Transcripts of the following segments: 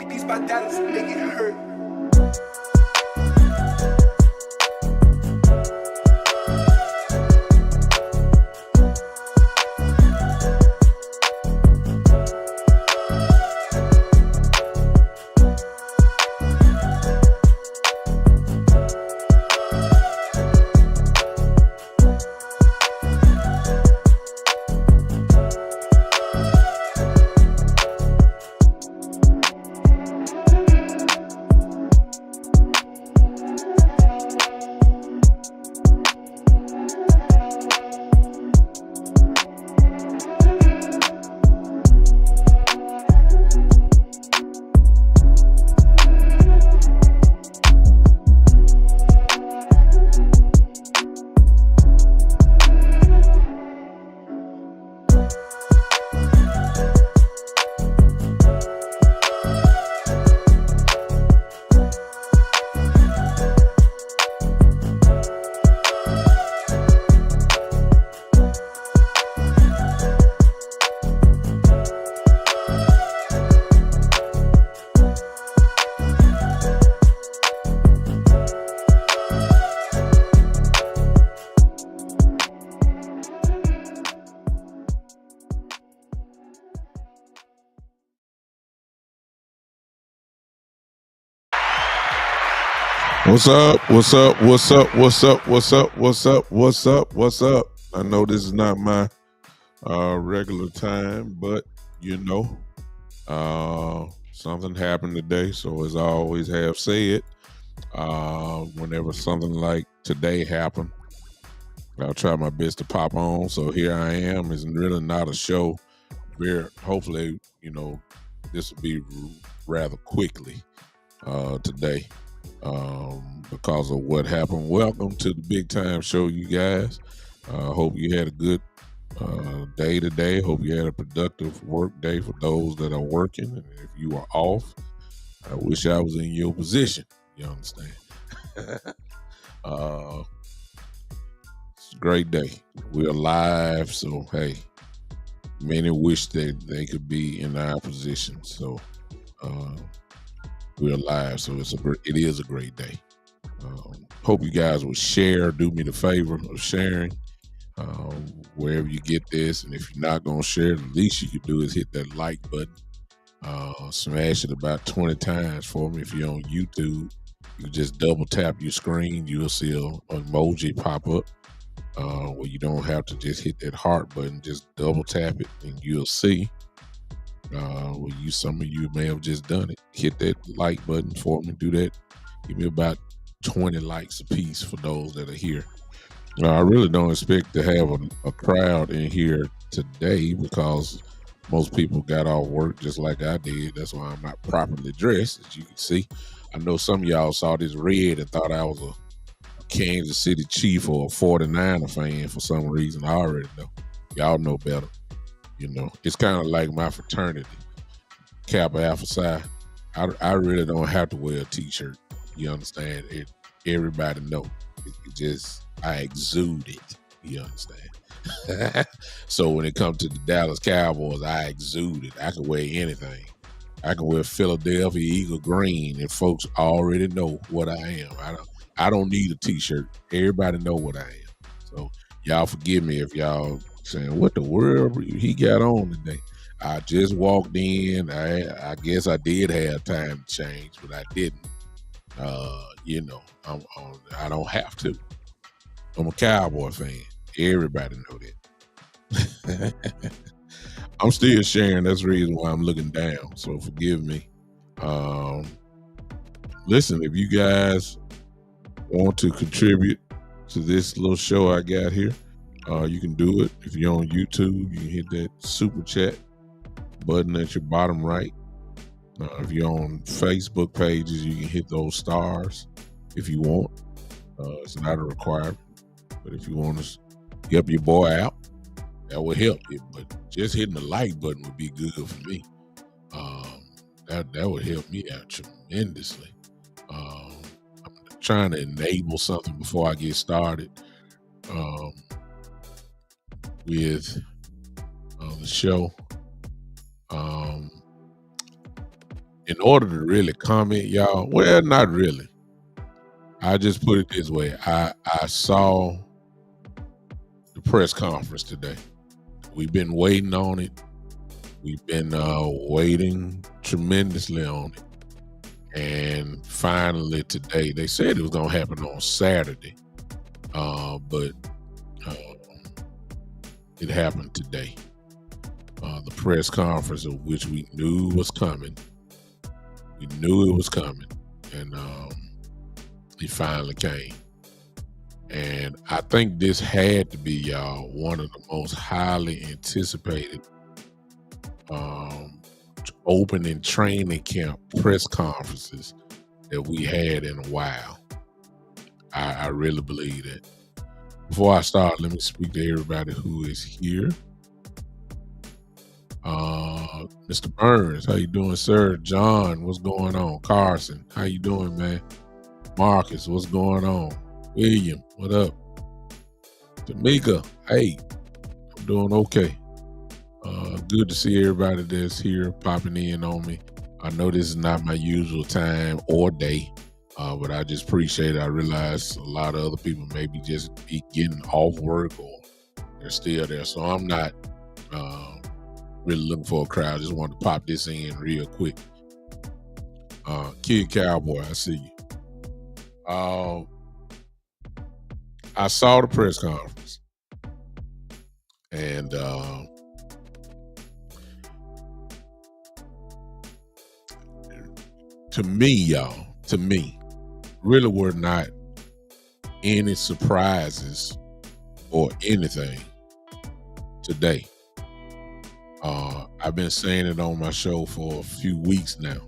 Beats by Dallas, make it hurt. What's up? What's up? What's up? What's up? What's up? What's up? What's up? What's up? I know this is not my regular time, but something happened today. So as I always have said, whenever something like today happened, I'll try my best to pop on. So here I am. It's really not a show. Hopefully, this will be rather quickly today. Because of what happened. Welcome to the Big Time Show, you guys. Hope you had a good day today. Hope you had a productive work day for those that are working. And if you are off, I wish I was in your position. You understand? It's a great day. We're alive, so hey, many wish that they could be in our position. So we're alive, so it is a great day. Hope you guys will share. Do me the favor of sharing wherever you get this. And if you're not going to share, the least you can do is hit that like button. Smash it about 20 times for me. If you're on YouTube, you just double tap your screen. You'll see an emoji pop up where you don't have to just hit that heart button. Just double tap it and you'll see. Some of you may have just done it. Hit that like button for me. Do that. Give me about 20 likes a piece for those that are here. I really don't expect to have a crowd in here today because most people got off work just like I did. That's why I'm not properly dressed, as you can see. I know some of y'all saw this red and thought I was a Kansas City Chief or a 49er fan for some reason. I already know. Y'all know better. It's kind of like my fraternity, Kappa Alpha Psi. I really don't have to wear a t-shirt. You understand? Everybody know. I exude it. You understand? So when it comes to the Dallas Cowboys, I exude it. I can wear anything. I can wear Philadelphia Eagle green, and folks already know what I am. I don't need a t-shirt. Everybody know what I am. So y'all forgive me if y'all saying, what the world he got on today? I just walked in. I guess I did have time to change, but I didn't. I don't have to. I'm a Cowboy fan. Everybody know that. I'm still sharing. That's the reason why I'm looking down. So forgive me. Listen, if you guys want to contribute to this little show I got here, you can do it. If you're on YouTube, you can hit that super chat button at your bottom right. If you're on Facebook pages, you can hit those stars if you want. It's not a requirement, but if you want to help your boy out, that will help you. But just hitting the like button would be good for me. That would help me out tremendously. I'm trying to enable something before I get started with the show. in order to really comment, y'all, well, not really. I just put it this way. I saw the press conference today. We've been waiting on it. We've been waiting tremendously on it. And finally today, they said it was going to happen on Saturday. But it happened today. The press conference of which we knew was coming. We knew it was coming. And it finally came. And I think this had to be, y'all, one of the most highly anticipated opening training camp press conferences that we had in a while. I really believe that. Before I start, let me speak to everybody who is here. Mr. Burns, how you doing, sir? John, what's going on? Carson, how you doing, man? Marcus, what's going on? William, what up? Tamika, hey, I'm doing okay. Good to see everybody that's here popping in on me. I know this is not my usual time or day, but I just appreciate it. I realize a lot of other people maybe just be getting off work or they're still there. So I'm not really looking for a crowd. Just wanted to pop this in real quick. Kid Cowboy, I see you. I saw the press conference, and to me, really were not any surprises or anything today. I've been saying it on my show for a few weeks now.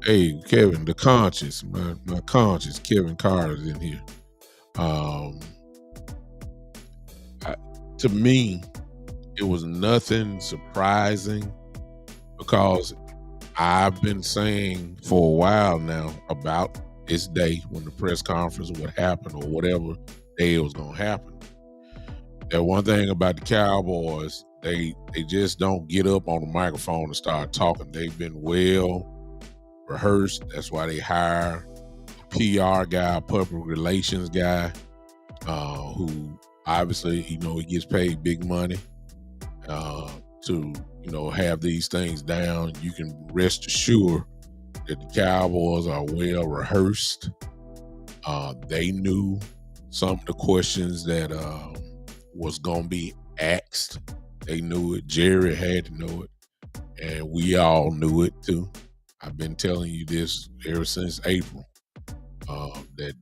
Hey, Kevin, the conscious, my conscious, Kevin Carter's in here. To me, it was nothing surprising because I've been saying for a while now about this day when the press conference would happen or whatever day it was going to happen. That one thing about the Cowboys, they just don't get up on the microphone and start talking. They've been well rehearsed. That's why they hire a PR guy, a public relations guy, who obviously, he gets paid big money to, have these things down. You can rest assured that the Cowboys are well rehearsed. They knew some of the questions that was going to be asked. They knew it. Jerry had to know it. And we all knew it too. I've been telling you this ever since April, that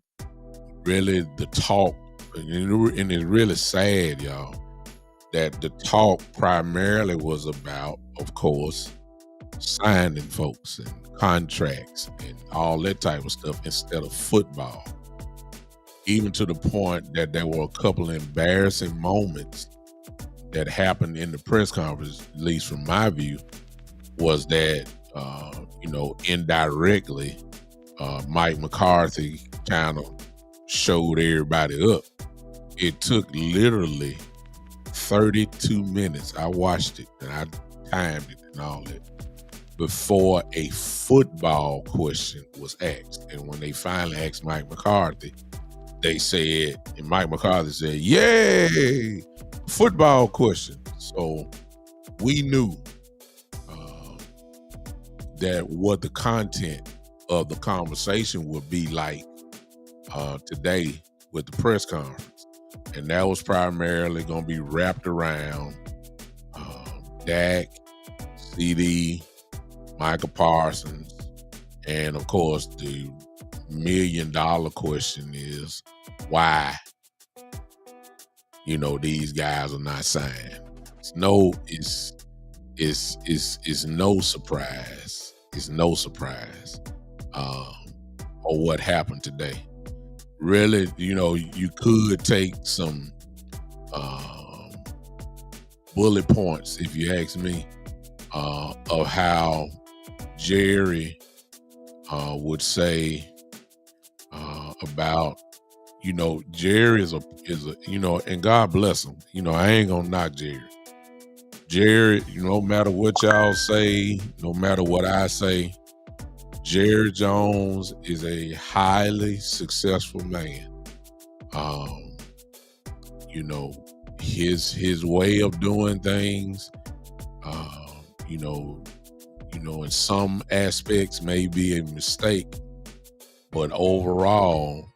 really the talk, and it's really sad, y'all, that the talk primarily was about, of course, signing folks and contracts and all that type of stuff instead of football. Even to the point that there were a couple of embarrassing moments that happened in the press conference, at least from my view, was that, indirectly, Mike McCarthy kind of showed everybody up. It took literally 32 minutes. I watched it and I timed it and all that before a football question was asked. And when they finally asked Mike McCarthy, they said, and Mike McCarthy said, "Yay, football question." So we knew that what the content of the conversation would be like today with the press conference. And that was primarily going to be wrapped around Dak, CD, Michael Parsons, and of course the $1 million question is why these guys are not signed. It's no surprise. It's no surprise or what happened today. Really, you could take some bullet points, if you ask me, of how Jerry would say about, Jerry is a and God bless him. I ain't gonna knock Jerry, Jared, no matter what y'all say, no matter what I say, Jerry Jones is a highly successful man. Um, you know, his way of doing things, uh, you know, in some aspects may be a mistake, but overall,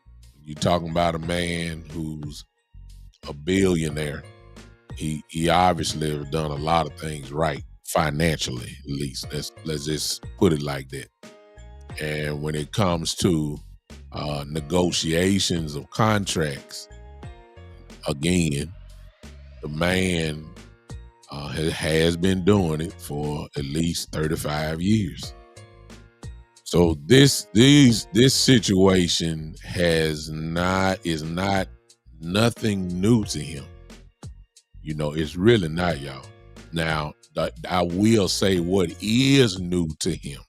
you're talking about a man who's a billionaire. He obviously have done a lot of things right financially, at least. Let's just put it like that. And when it comes to negotiations of contracts, again, the man has been doing it for at least 35 years. So this situation is not nothing new to him. It's really not, y'all. Now, I will say what is new to him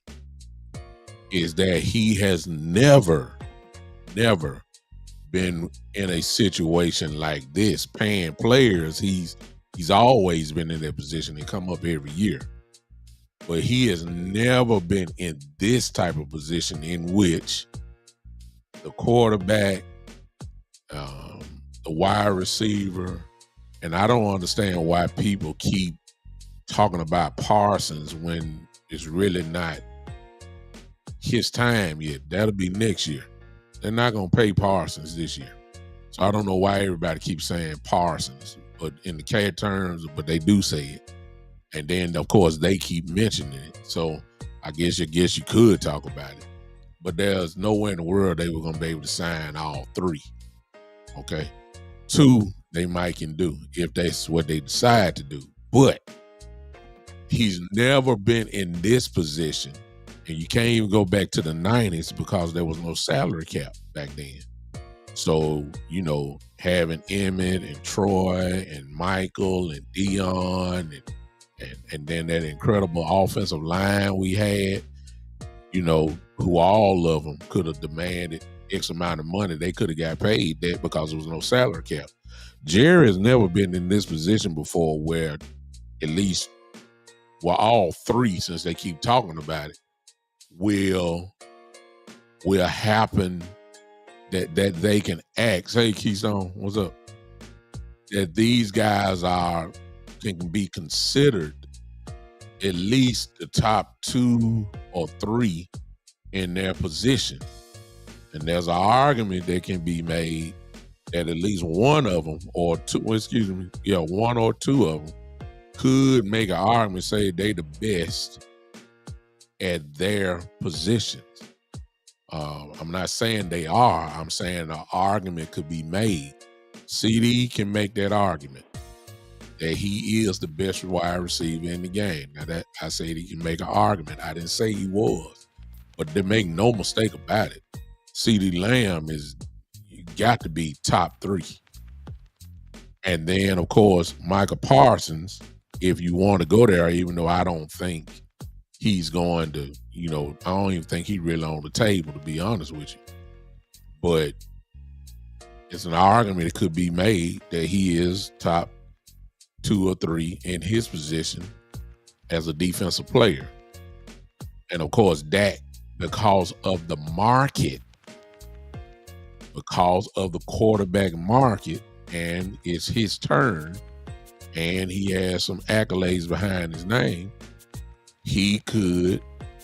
is that he has never been in a situation like this paying players. He's always been in that position and come up every year. But he has never been in this type of position in which the quarterback, the wide receiver, and I don't understand why people keep talking about Parsons when it's really not his time yet. That'll be next year. They're not going to pay Parsons this year. So I don't know why everybody keeps saying Parsons, but in the cat terms, but they do say it. And then, of course, they keep mentioning it. So I guess you could talk about it. But there's nowhere in the world they were going to be able to sign all three. Okay? 2, they might can do if that's what they decide to do. But he's never been in this position. And you can't even go back to the 90s because there was no salary cap back then. So, having Emmett and Troy and Michael and Dion and then that incredible offensive line we had, who all of them could have demanded X amount of money. They could have got paid that because there was no salary cap. Jerry has never been in this position before where at least, all three, since they keep talking about it, will happen that they can ask, hey, Keystone, what's up? That these guys can be considered at least the top 2 or 3 in their position. And there's an argument that can be made that at least one of them or two, one or two of them could make an argument, say they the best at their positions. I'm not saying they are. I'm saying an argument could be made. CD can make that argument that he is the best wide receiver in the game. Now that I said he can make an argument. I didn't say he was, but they make no mistake about it. CD Lamb you got to be top 3. And then, of course, Micah Parsons, if you want to go there, even though I don't think he's going to, I don't even think he's really on the table, to be honest with you. But it's an argument that could be made that he is top 2 or 3 in his position as a defensive player. And of course, Dak, because of the market, because of the quarterback market, and it's his turn, and he has some accolades behind his name, he could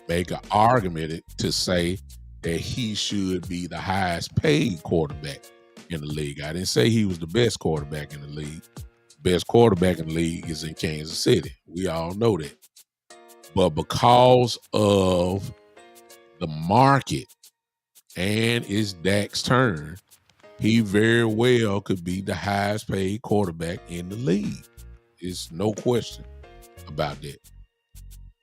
make an argument to say that he should be the highest paid quarterback in the league. I didn't say he was the best quarterback in the league. Best quarterback in the league is in Kansas City. We all know that. But because of the market and it's Dak's turn, he very well could be the highest paid quarterback in the league. There's no question about that.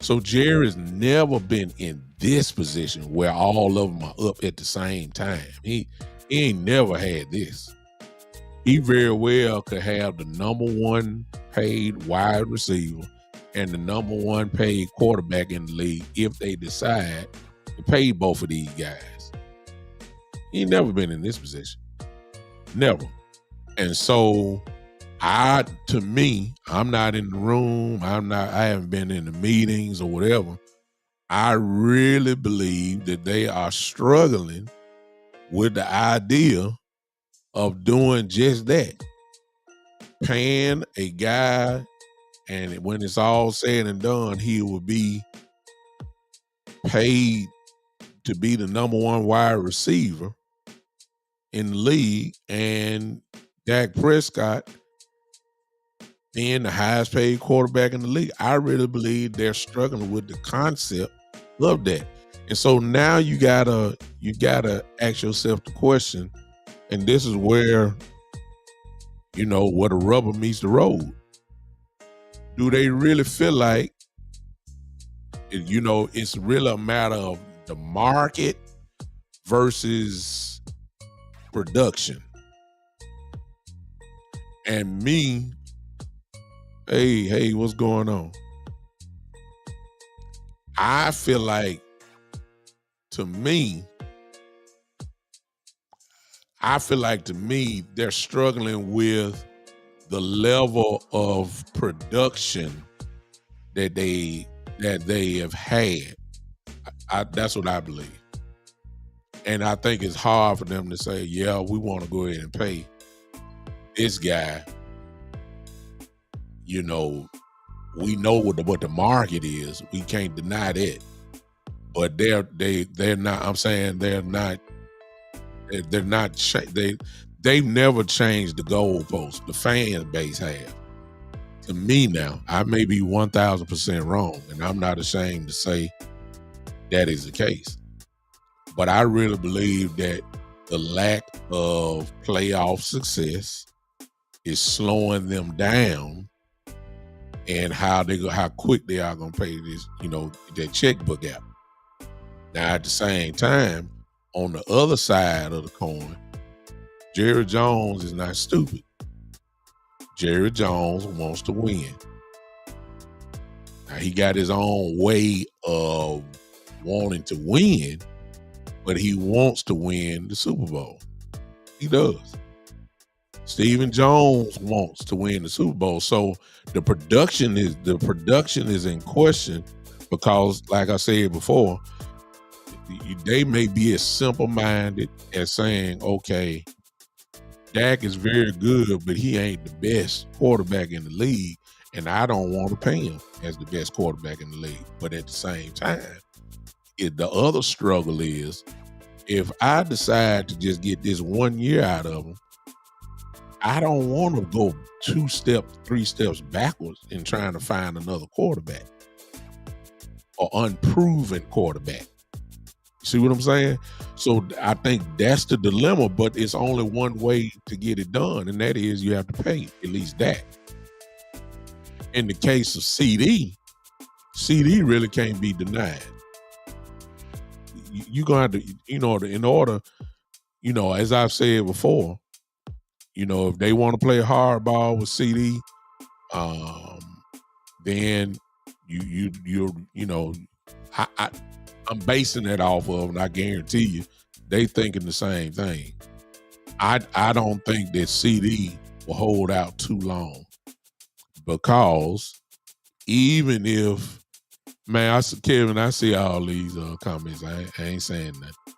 So Jerry's never been in this position where all of them are up at the same time. He ain't never had this. He very well could have the number 1 paid wide receiver and the number 1 paid quarterback in the league if they decide to pay both of these guys. He never been in this position. Never. And so To me, I'm not in the room. I haven't been in the meetings or whatever. I really believe that they are struggling with the idea of doing just that. Paying a guy, and when it's all said and done, he will be paid to be the number one wide receiver in the league, and Dak Prescott being the highest paid quarterback in the league. I really believe they're struggling with the concept of that. And so now you gotta ask yourself the question, and this is where where the rubber meets the road. Do they really feel like it's really a matter of the market versus production? And me, hey, what's going on? I feel like, to me, they're struggling with the level of production that they have had. That's what I believe. And I think it's hard for them to say, yeah, we want to go ahead and pay this guy. We know what the market is. We can't deny that. But they're not. I'm saying they're not. They're not. They've never changed the goalpost. The fan base have. To me now, I may be 1,000% wrong, and I'm not ashamed to say that is the case. But I really believe that the lack of playoff success is slowing them down, and how quick they are going to pay this, their checkbook out. Now, at the same time, on the other side of the coin, Jerry Jones is not stupid. Jerry Jones wants to win. Now, he got his own way of wanting to win, but he wants to win the Super Bowl. He does. Stephen Jones wants to win the Super Bowl. So the production is in question, because, like I said before, they may be as simple-minded as saying, okay, Dak is very good, but he ain't the best quarterback in the league, and I don't want to pay him as the best quarterback in the league. But at the same time, the other struggle is, if I decide to just get this 1 year out of him, I don't want to go 2 steps, 3 steps backwards in trying to find another quarterback or unproven quarterback. See what I'm saying? So I think that's the dilemma, but it's only one way to get it done, and that is you have to pay at least that. In the case of CD really can't be denied. You're going to have to, in order, as I've said before, if they want to play hardball with CD, then I'm basing it off of, and I guarantee you, they thinking the same thing. I don't think that CD will hold out too long, because even if, man, Kevin, I see all these comments. I ain't saying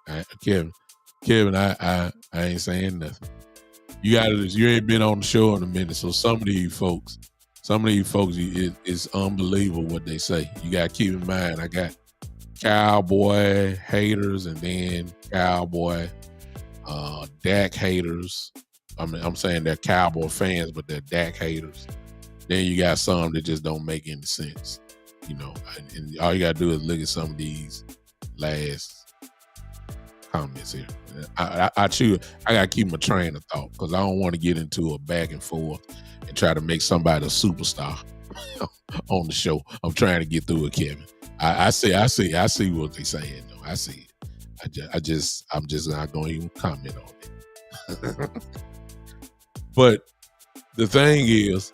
nothing. Kevin, I ain't saying nothing. You ain't been on the show in a minute, so some of these folks, it's unbelievable what they say. You got to keep in mind, I got Cowboy haters, and then Cowboy Dak haters. I'm saying they're Cowboy fans, but they're Dak haters. Then you got some that just don't make any sense, and all you gotta do is look at some of these last comments here. I gotta keep my train of thought, because I don't want to get into a back and forth and try to make somebody a superstar on the show. I'm trying to get through it, Kevin. I see what they're saying, though. I see it. I'm just not going to even comment on it. But the thing is,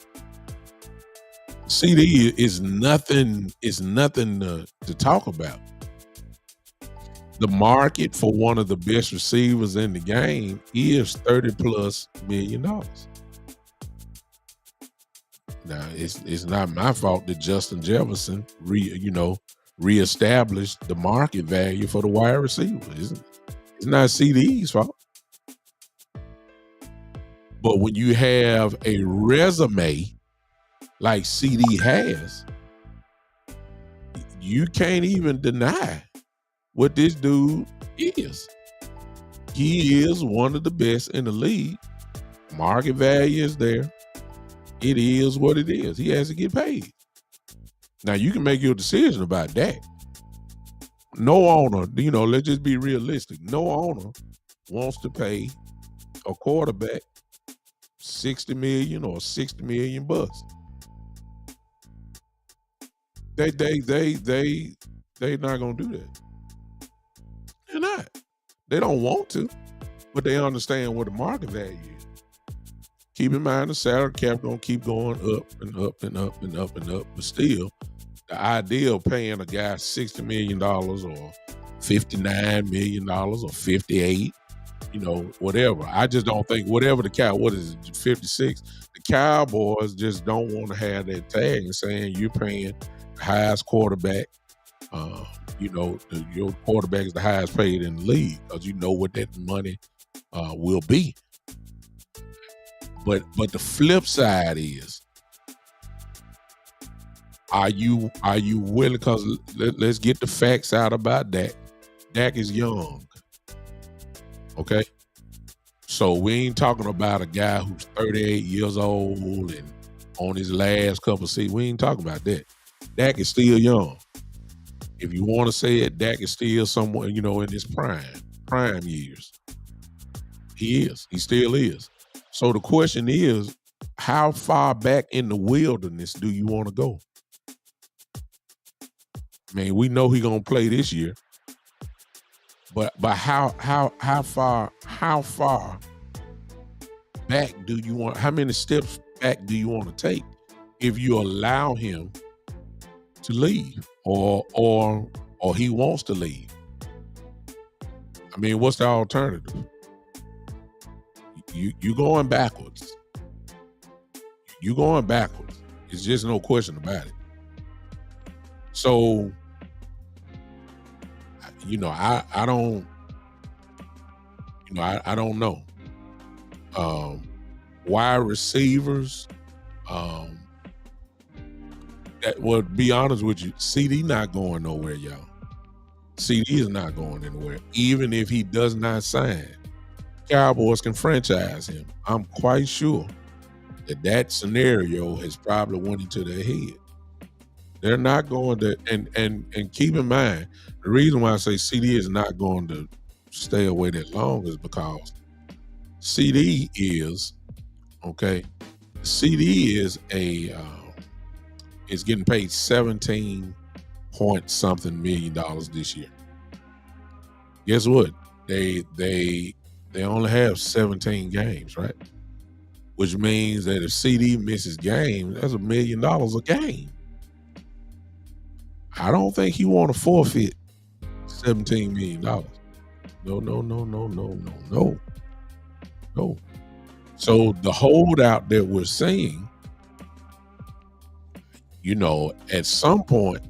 CD is nothing to talk about. The market for one of the best receivers in the game is $30+ million. Now it's not my fault that Justin Jefferson reestablished the market value for the wide receiver. It's not CD's fault. But when you have a resume like CD has, you can't even deny what this dude is. He is one of the best in the league. Market value is there. It is what it is. He has to get paid. Now you can make your decision about that. No owner, let's just be realistic. No owner wants to pay a quarterback $60 million or $60 million bucks. They not gonna do that. They're not. They don't want to, but they understand what the market value is. Keep in mind the salary cap gonna keep going up and up and up and up and up, but still, the idea of paying a guy $60 million or $59 million or 58, whatever. I just don't think whatever what is it, 56? The Cowboys just don't want to have that tag and saying you're paying the highest quarterback. Your quarterback is the highest paid in the league because you know what that money will be. But the flip side is, are you willing? Because let's get the facts out about Dak. Dak is young. Okay, so we ain't talking about a guy who's 38 years old and on his last couple of seasons. We ain't talking about that. Dak is still young. If you want to say it, Dak is still somewhere, in his prime years. He is. He still is. So the question is, how far back in the wilderness do you want to go? I mean, we know he's gonna play this year, but how far back do you want? How many steps back do you want to take if you allow him to leave, or he wants to leave? I mean, what's the alternative? You going backwards. You going backwards. It's just no question about it. So, I don't, I don't know. Wide receivers, be honest with you, CD not going nowhere, y'all. CD is not going anywhere. Even if he does not sign, Cowboys can franchise him. I'm quite sure that scenario has probably went into their head. They're not going to, and keep in mind, the reason why I say CD is not going to stay away that long is because CD is is getting paid 17 point something million dollars this year. Guess what? They only have 17 games, right? Which means that if CD misses games, that's $1 million a game. I don't think he want to forfeit $17 million. No. So the holdout that we're seeing, at some point,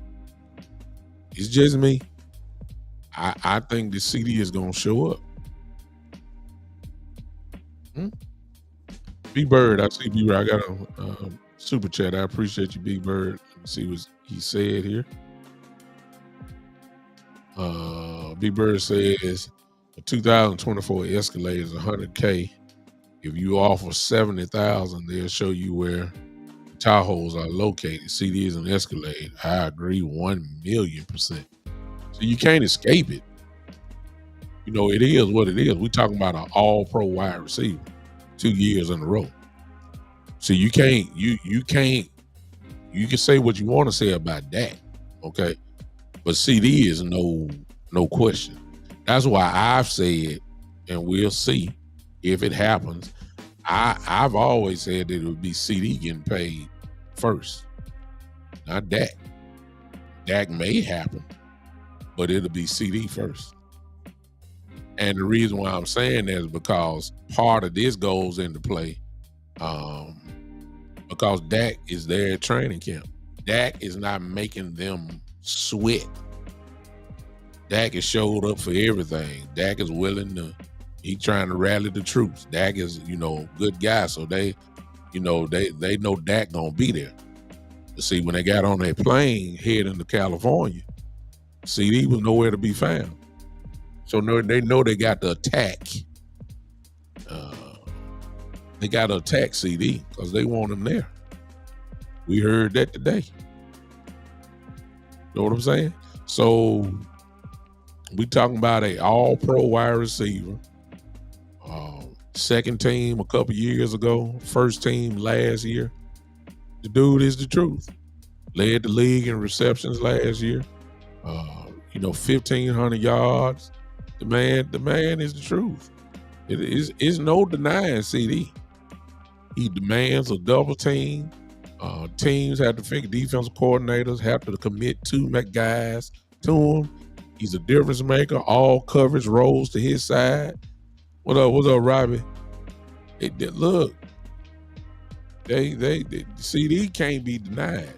it's just me. I think the CD is going to show up. Big Bird, I see B Bird. I got a super chat. I appreciate you, Big Bird. Let me see what he said here. Big Bird says a 2024 Escalade is $100K. If you offer $70,000, they'll show you where the Tahoes are located. CDs and Escalade. I agree 1,000,000%. So you can't escape it. It is what it is. We're talking about an all-pro wide receiver 2 years in a row. So you can say what you want to say about that, okay? But CD is no question. That's why I've said, and we'll see if it happens. I've always said that it would be CD getting paid first, not Dak. Dak may happen, but it'll be CD first. And the reason why I'm saying that is because part of this goes into play because Dak is there at training camp. Dak is not making them sweat. Dak has showed up for everything. Dak is willing to, he trying to rally the troops. Dak is, good guy. So they know Dak gonna be there. See, when they got on that plane heading to California, CD was nowhere to be found. So they know they got to attack. They got to attack CD because they want him there. We heard that today. Know what I'm saying? So we talking about a all-pro wide receiver. Second team a couple years ago. First team last year. The dude is the truth. Led the league in receptions last year. 1,500 yards. The man is the truth. It is no denying CD. He demands a double team. Teams have to figure, defensive coordinators have to commit two guys to him. He's a difference maker. All coverage rolls to his side. What's up, Robbie? Look, they CD can't be denied.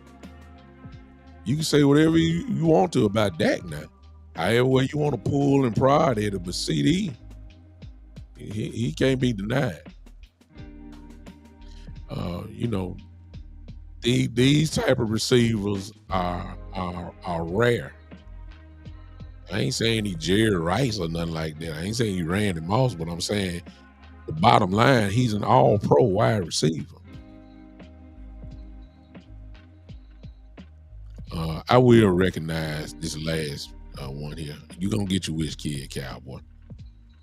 You can say whatever you want to about Dak now. However way you want to pull and prod at it, but CD, he can't be denied. These type of receivers are rare. I ain't saying he Jerry Rice or nothing like that. I ain't saying he Randy Moss, but I'm saying the bottom line, he's an all-pro wide receiver. I will recognize this last one here. You're going to get your wish, Kid Cowboy.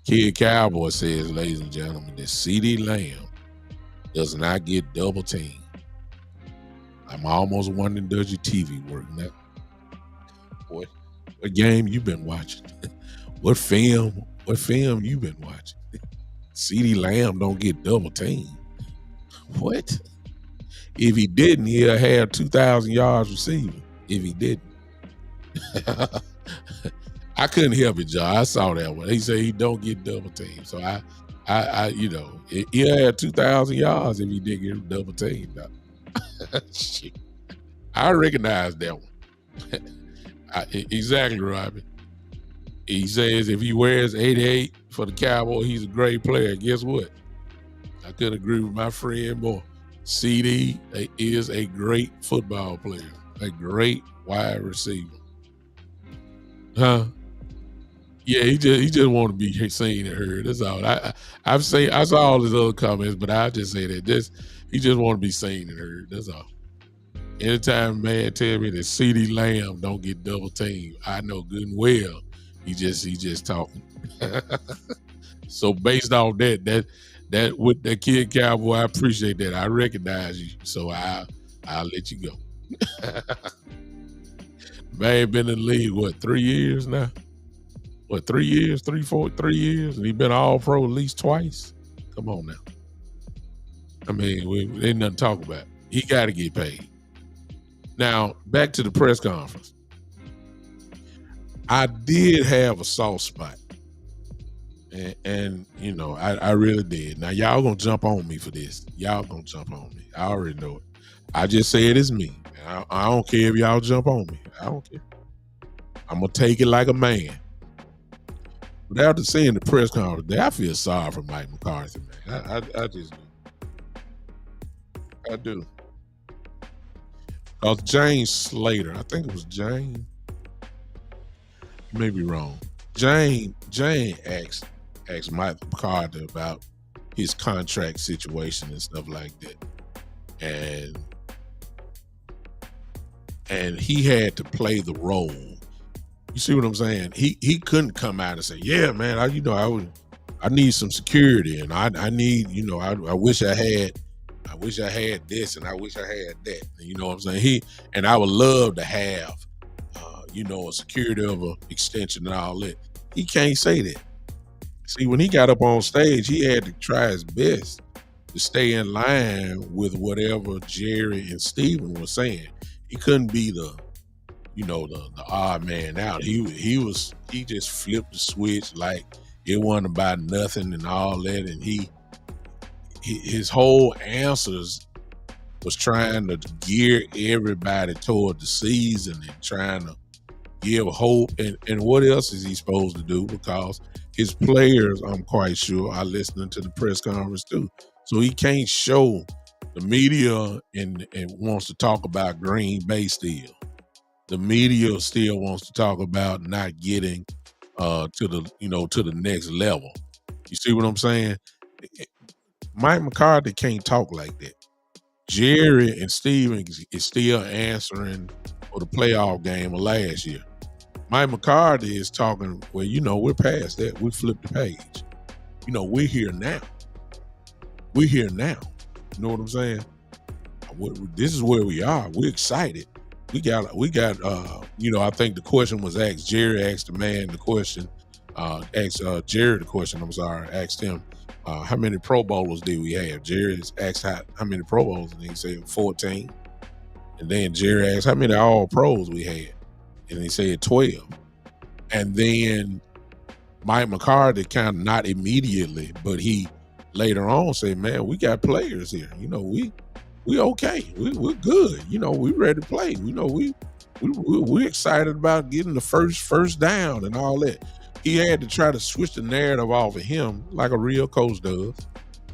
Kid Cowboy says, ladies and gentlemen, that CD Lamb does not get double teamed. I'm almost wondering, does your TV work now? What game you been watching? What film you been watching? CD Lamb don't get double teamed. What? If he didn't, he'll have 2,000 yards receiving. If he didn't. I couldn't help it, Joe. I saw that one. He said he don't get double teamed. So he'll have 2,000 yards if he didn't get double teamed. Shit. I recognize that one. Exactly, Robbie. He says if he wears 88 for the Cowboy, he's a great player. Guess what? I couldn't agree with my friend more. CD is a great football player, a great wide receiver. Huh? Yeah, he just want to be seen and heard. That's all. I saw all his other comments, but I just say that he just want to be seen and heard. That's all. Anytime a man tell me that CD Lamb don't get double teamed, I know good and well he just talking. So based off that with that Kid Cowboy, I appreciate that. I recognize you, so I'll let you go. Man been in the league, what, 3 years now? What, 3 years? 3 years? And he been all pro at least twice? Come on now. I mean, ain't nothing to talk about. He got to get paid. Now, back to the press conference. I did have a soft spot. And I really did. Now, y'all going to jump on me for this. Y'all going to jump on me. I already know it. I just say it is me. I don't care if y'all jump on me. I don't care. I'm going to take it like a man. But after seeing the press conference, I feel sorry for Mike McCarthy, man. I just do. I do. Because James Slater, I think it was James. You may be wrong. Jane asked Mike McCarthy about his contract situation and stuff like that. And he had to play the role. You see what I'm saying? He couldn't come out and say, "Yeah, man, I need some security, and I need, I wish I had this, and I wish I had that." You know what I'm saying? And I would love to have, a security of an extension and all that. He can't say that. See, when he got up on stage, he had to try his best to stay in line with whatever Jerry and Steven were saying. He couldn't be the odd man out. He just flipped the switch like it wasn't about nothing and all that. And his whole answers was trying to gear everybody toward the season and trying to give hope. And what else is he supposed to do? Because his players, I'm quite sure, are listening to the press conference too. So he can't show the media and wants to talk about Green Bay still. The media still wants to talk about not getting to the next level. You see what I'm saying? Mike McCarthy can't talk like that. Jerry and Steven is still answering for the playoff game of last year. Mike McCarthy is talking, well, we're past that. We flipped the page. We're here now. We're here now. You know what I'm saying? This is where we are. We're excited. We got. I think the question was asked. Jerry asked the man the question. Asked Jerry the question. I'm sorry. Asked him, how many Pro Bowlers did we have? Jerry asked how many Pro Bowlers, and he said 14. And then Jerry asked how many All Pros we had, and he said 12. And then Mike McCarthy kind of, not immediately, but he later on said, "Man, we got players here. We okay. We're good. We ready to play. We're excited about getting the first down and all that." He had to try to switch the narrative off of him like a real coach does,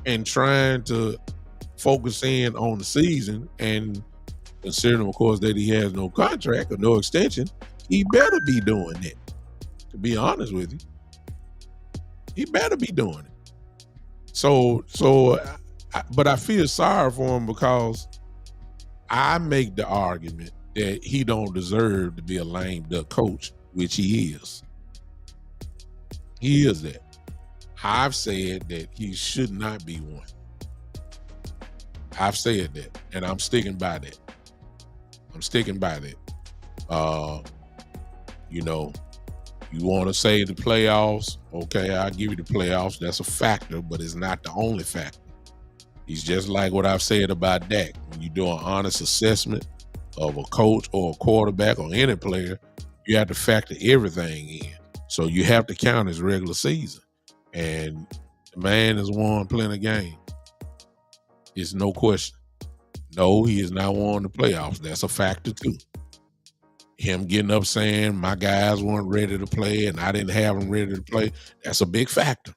and trying to focus in on the season. And considering, of course, that he has no contract or no extension, he better be doing it. To be honest with you, he better be doing it. But I feel sorry for him because I make the argument that he don't deserve to be a lame duck coach, which he is. He is that. I've said that he should not be one. I've said that, and I'm sticking by that. You want to say the playoffs? Okay, I'll give you the playoffs. That's a factor, but it's not the only factor. He's just like what I've said about Dak. When you do an honest assessment of a coach or a quarterback or any player, you have to factor everything in. So you have to count his regular season. And the man has won plenty of games. It's no question. No, he has not won the playoffs. That's a factor too. Him getting up saying my guys weren't ready to play and I didn't have them ready to play, that's a big factor.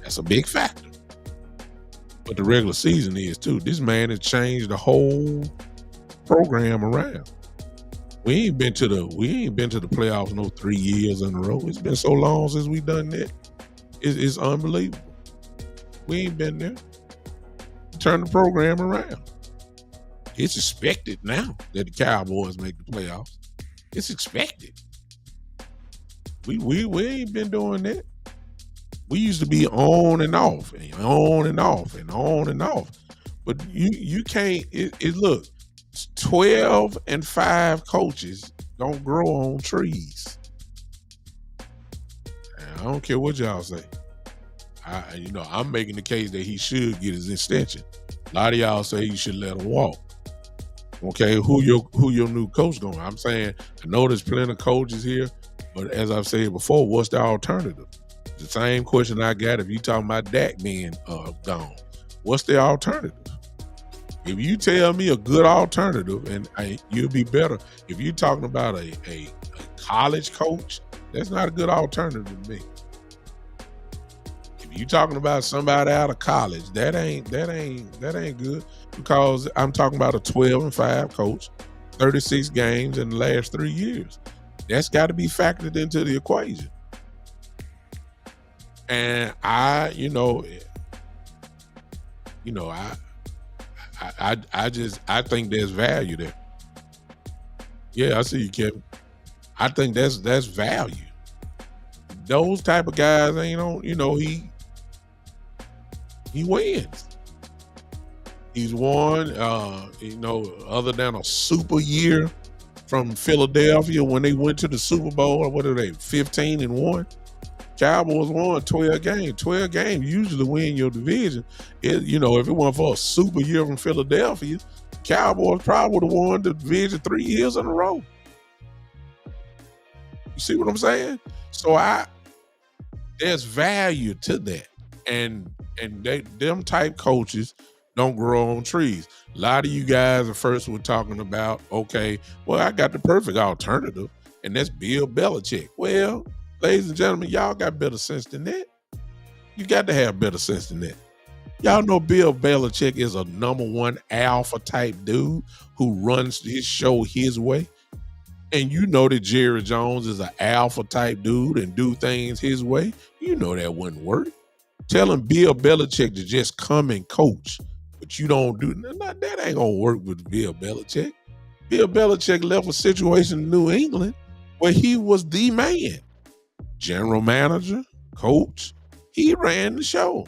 That's a big factor. But the regular season is too. This man has changed the whole program around. We ain't been to the playoffs no 3 years in a row. It's been so long since we done that. It's unbelievable. We ain't been there. Turn the program around. It's expected now that the Cowboys make the playoffs. It's expected. We ain't been doing that. We used to be on and off and on and off and on and off. But you can't. Look, 12 and 5 coaches don't grow on trees. And I don't care what y'all say. I'm making the case that he should get his extension. A lot of y'all say he should let him walk. Okay, who your new coach going? I'm saying, I know there's plenty of coaches here, but as I've said before, what's the alternative? The same question I got if you talking about Dak being gone. What's the alternative? If you tell me a good alternative, and you'll be better. If you're talking about a college coach, that's not a good alternative to me. If you're talking about somebody out of college, that ain't good, because I'm talking about a 12 and 5 coach, 36 games in the last 3 years. That's got to be factored into the equation. And I think there's value there. Yeah, I see you, Kevin. I think that's value. Those type of guys ain't on, he wins. He's won, other than a super year from Philadelphia when they went to the Super Bowl, or what are they, 15-1? Cowboys won 12 games. 12 games usually win your division. If it weren't for a super year from Philadelphia, Cowboys probably would have won the division 3 years in a row. You see what I'm saying? So there's value to that. And them type coaches don't grow on trees. A lot of you guys at first were talking about, okay, well, I got the perfect alternative, and that's Bill Belichick. Well, ladies and gentlemen, y'all got better sense than that. You got to have better sense than that. Y'all know Bill Belichick is a number one alpha type dude who runs his show his way. And you know that Jerry Jones is an alpha type dude and do things his way. You know that wouldn't work. Telling Bill Belichick to just come and coach, but you don't do that ain't gonna work with Bill Belichick. Bill Belichick left a situation in New England where he was the man. General manager, coach, he ran the show.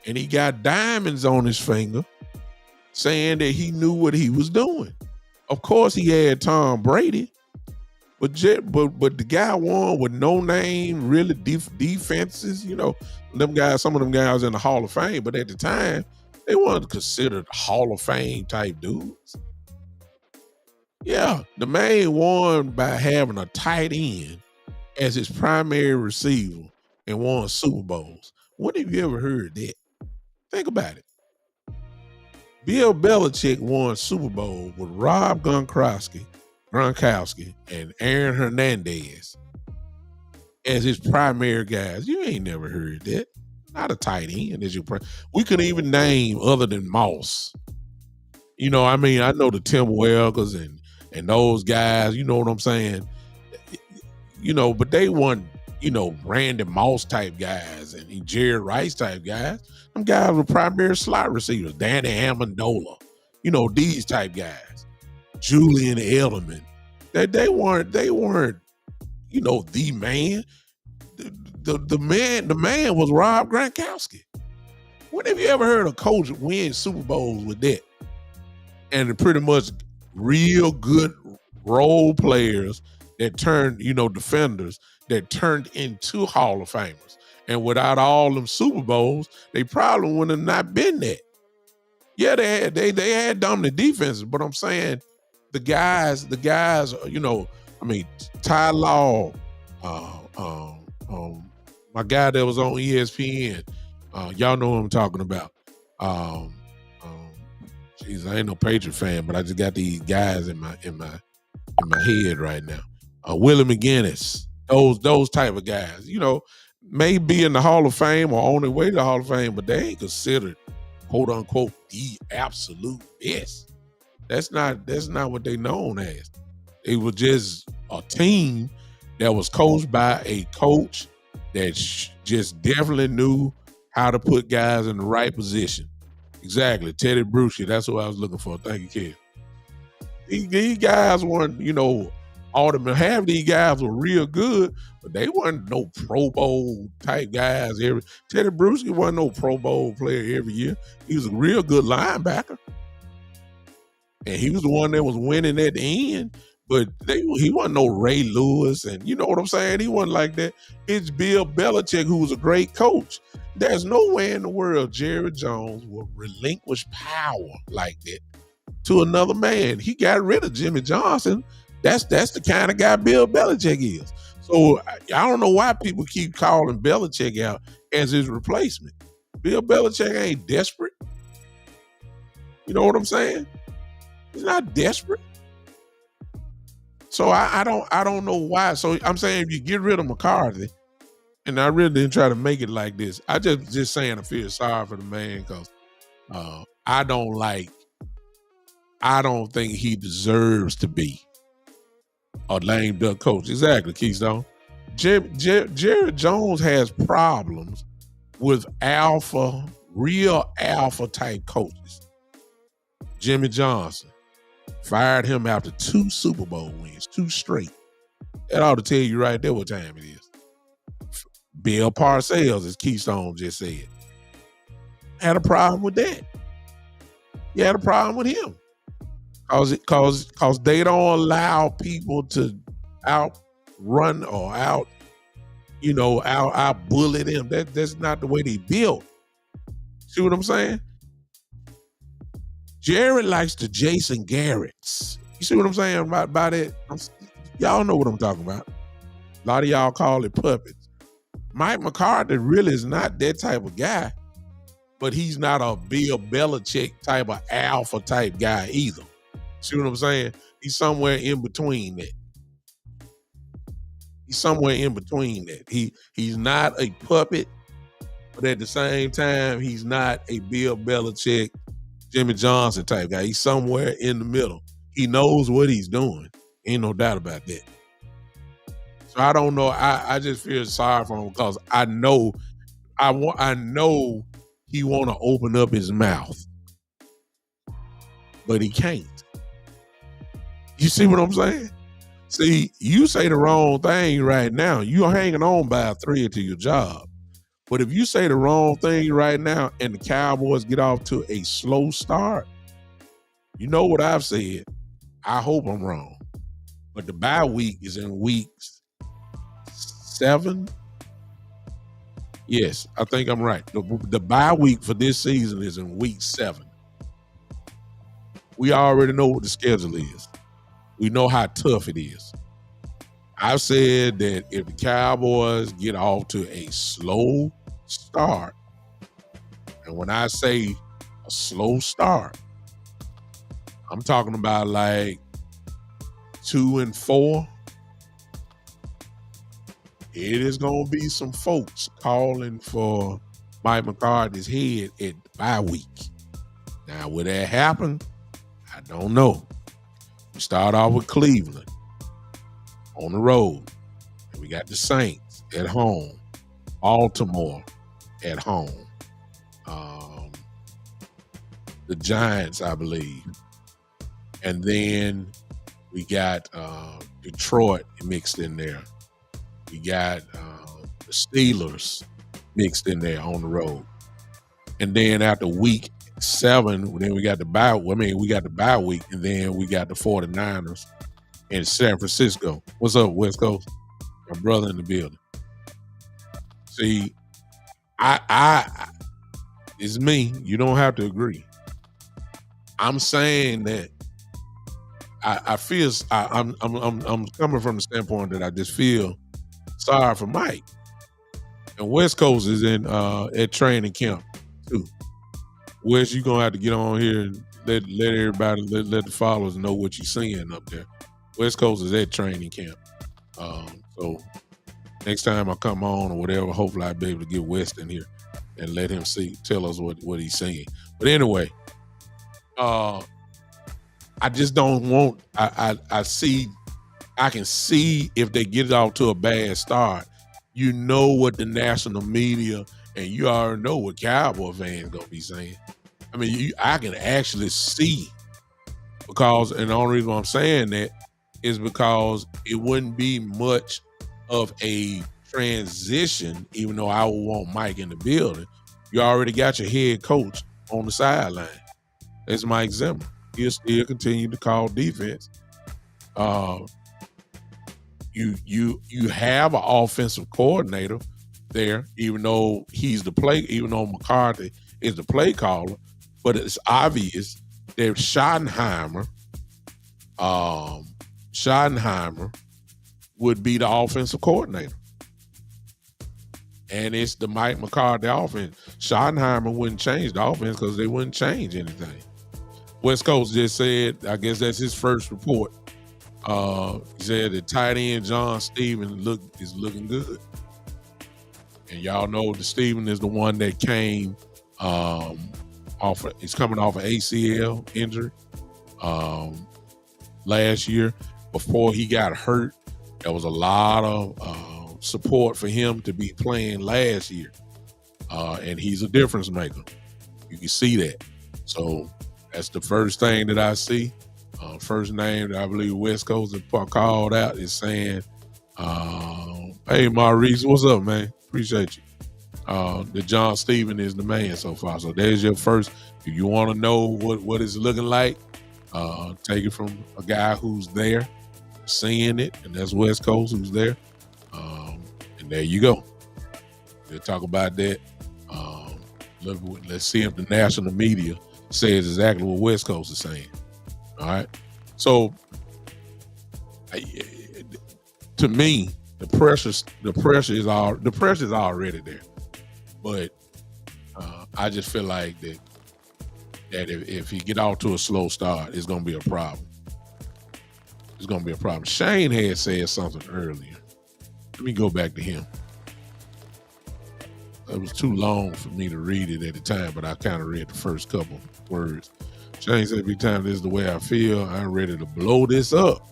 And he got diamonds on his finger saying that he knew what he was doing. Of course, he had Tom Brady, but the guy won with no name, really defenses. You know, some of them guys in the Hall of Fame, but at the time, they weren't considered Hall of Fame type dudes. Yeah, the man won by having a tight end as his primary receiver and won Super Bowls. When have you ever heard that? Think about it. Bill Belichick won Super Bowl with Rob Gronkowski and Aaron Hernandez as his primary guys. You ain't never heard that. Not a tight end as your we couldn't even name other than Moss. You know, I mean, I know the Tim Welkers and those guys, you know what I'm saying? You know, but they weren't, you know, Randy Moss type guys and Jerry Rice type guys. Them guys were primary slot receivers. Danny Amendola, you know, these type guys. Julian Edelman. They weren't, you know, the man. The man was Rob Gronkowski. When have you ever heard a coach win Super Bowls with that? And pretty much real good role players that turned, you know, defenders that turned into Hall of Famers. And without all them Super Bowls, they probably would have not been that. Yeah, they had dominant defenses, but I'm saying the guys, you know, I mean, Ty Law, my guy that was on ESPN, y'all know what I'm talking about. Jeez, I ain't no Patriot fan, but I just got these guys in my head right now. Willie McGinnis, those type of guys, you know, may be in the Hall of Fame or on their way to the Hall of Fame, but they ain't considered quote unquote the absolute best. That's not what they known as. It was just a team that was coached by a coach that just definitely knew how to put guys in the right position. Exactly. Teddy Bruschi, that's what I was looking for. Thank you, kid. These guys weren't, you know, half of these guys were real good, but they weren't no Pro Bowl type guys. Teddy Bruschi wasn't no Pro Bowl player every year. He was a real good linebacker. And he was the one that was winning at the end, but he wasn't no Ray Lewis, and you know what I'm saying? He wasn't like that. It's Bill Belichick, who was a great coach. There's no way in the world Jerry Jones will relinquish power like that to another man. He got rid of Jimmy Johnson. That's the kind of guy Bill Belichick is. So I don't know why people keep calling Belichick out as his replacement. Bill Belichick ain't desperate. You know what I'm saying? He's not desperate. So I don't know why. So I'm saying if you get rid of McCarthy, and I really didn't try to make it like this. I just saying I feel sorry for the man because I don't think he deserves to be a lame duck coach. Exactly, Keystone. Jerry Jones has problems with real alpha type coaches. Jimmy Johnson fired him after 2 Super Bowl wins, 2 straight. That ought to tell you right there what time it is. Bill Parcells, as Keystone just said, had a problem with that. He had a problem with him. Cause they don't allow people to outrun or out bully them. That's not the way they built. See what I'm saying? Jerry likes the Jason Garretts. You see what I'm saying about it? Y'all know what I'm talking about. A lot of y'all call it puppets. Mike McCarthy really is not that type of guy, but he's not a Bill Belichick type of alpha type guy either. See what I'm saying? He's somewhere in between that. He's not a puppet, but at the same time, he's not a Bill Belichick, Jimmy Johnson type guy. He's somewhere in the middle. He knows what he's doing. Ain't no doubt about that. So I don't know. I just feel sorry for him because I know he want to open up his mouth, but he can't. You see what I'm saying? See, you say the wrong thing right now, you're hanging on by a thread to your job. But if you say the wrong thing right now and the Cowboys get off to a slow start, you know what I've said. I hope I'm wrong. But the bye week is in week 7. Yes, I think I'm right. The bye week for this season is in week 7. We already know what the schedule is. We know how tough it is. I've said that if the Cowboys get off to a slow start, and when I say a slow start, I'm talking about like 2-4. It is going to be some folks calling for Mike McCarthy's head at the bye week. Now, will that happen? I don't know. We start off with Cleveland on the road. And we got the Saints at home. Baltimore at home. The Giants, I believe. And then we got Detroit mixed in there. We got the Steelers mixed in there on the road. And then after week 7, then we got the bye. We got the bye week, and then we got the 49ers in San Francisco. What's up, West Coast? My brother in the building. See, I it's me. You don't have to agree. I'm saying that I feel I'm coming from the standpoint that I just feel sorry for Mike. And West Coast is in at training camp too. Wes, you're gonna have to get on here and let everybody let the followers know what you're seeing up there. West Coast is at training camp. So next time I come on or whatever, hopefully I'll be able to get West in here and let him tell us what he's seeing. But anyway, I just don't want I can see if they get it off to a bad start, you know what the national media and you already know what Cowboy fans gonna be saying. I mean, I can actually see because, and the only reason why I'm saying that is because it wouldn't be much of a transition, even though I would want Mike in the building. You already got your head coach on the sideline. That's Mike Zimmer. He'll still continue to call defense. You have an offensive coordinator there, even though McCarthy is the play caller, but it's obvious that Schottenheimer would be the offensive coordinator. And it's the Mike McCarthy offense. Schottenheimer wouldn't change the offense because they wouldn't change anything. West Coast just said, I guess that's his first report. He said that tight end John Stevens is looking good. And y'all know that Stevens is the one that came he's coming off an ACL injury last year. Before he got hurt, there was a lot of support for him to be playing last year. And he's a difference maker. You can see that. So that's the first thing that I see. First name that I believe West Coast has called out is saying, hey, Maurice, what's up, man? Appreciate you. That John Stevens is the man so far. So there's your first. If you want to know what it's looking like, take it from a guy who's there, seeing it, and that's West Coast who's there. And there you go. We'll talk about that. Let's see if the national media says exactly what West Coast is saying. All right. So, to me, the pressure is already there. But I just feel like that if he get off to a slow start, it's gonna be a problem. It's gonna be a problem. Shane had said something earlier. Let me go back to him. It was too long for me to read it at the time, but I kind of read the first couple words. Shane said, every time this is the way I feel, I'm ready to blow this up.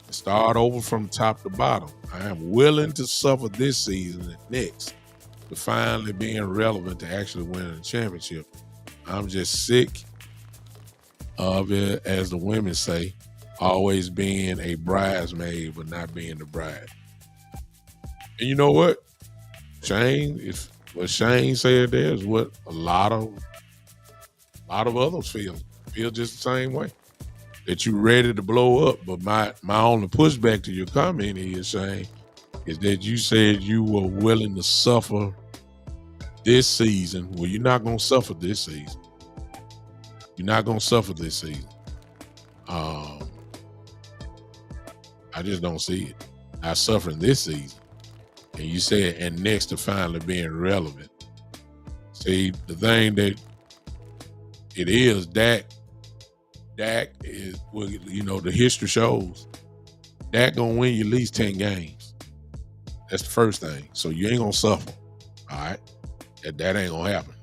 Start over from top to bottom. I am willing to suffer this season and next to finally being relevant to actually winning a championship. I'm just sick of it, as the women say, always being a bridesmaid but not being the bride. And you know what? Shane, if what Shane said there is what a lot of others feel just the same way. That you ready to blow up. But my only pushback to your comment is, Shane, is that you said you were willing to suffer this season. Well, you're not gonna suffer this season. You're not gonna suffer this season. I just don't see it. Not suffering this season. And you said, and next to finally being relevant. See, the thing that it is, Dak is, well, you know, the history shows Dak gonna win you at least 10 games. That's the first thing. So you ain't gonna suffer. All right. That ain't gonna happen.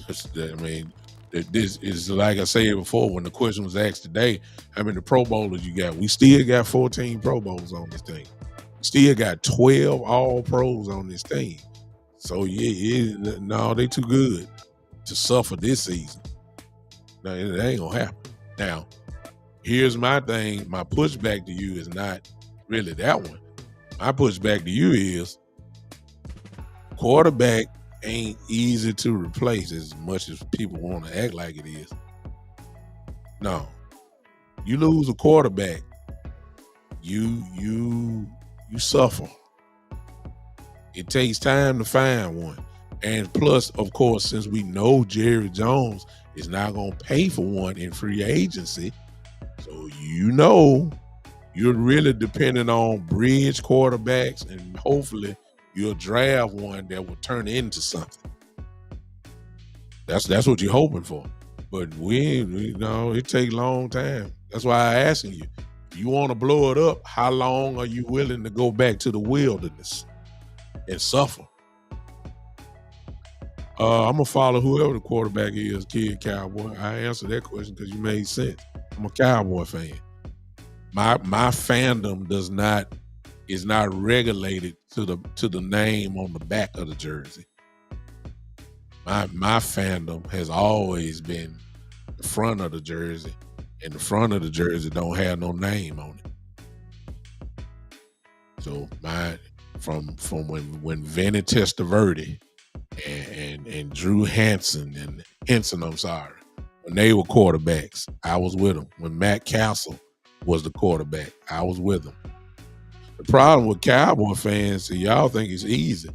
I mean, this is like I said before, when the question was asked today, how many Pro Bowlers you got? We still got 14 Pro Bowlers on this thing. We still got 12 All Pros on this team. So no, they too good to suffer this season. No, it ain't gonna happen. Now, here's my thing. My pushback to you is not really that one. My pushback to you is quarterback ain't easy to replace as much as people want to act like it is. No. You lose a quarterback, you suffer. It takes time to find one. And plus, of course, since we know Jerry Jones is not going to pay for one in free agency, so you know you're really depending on bridge quarterbacks, and hopefully you'll draft one that will turn into something. That's what you're hoping for. But we know it takes a long time. That's why I'm asking you, if you want to blow it up, how long are you willing to go back to the wilderness and suffer? I'm going to follow whoever the quarterback is, kid, cowboy. I answered that question because you made sense. I'm a Cowboy fan. My fandom is not regulated to the name on the back of the jersey. My fandom has always been the front of the jersey, and the front of the jersey don't have no name on it. So from when Vinny Testaverde and Drew Henson, when they were quarterbacks, I was with them. When Matt Castle was the quarterback, I was with them. The problem with Cowboy fans, so y'all think it's easy.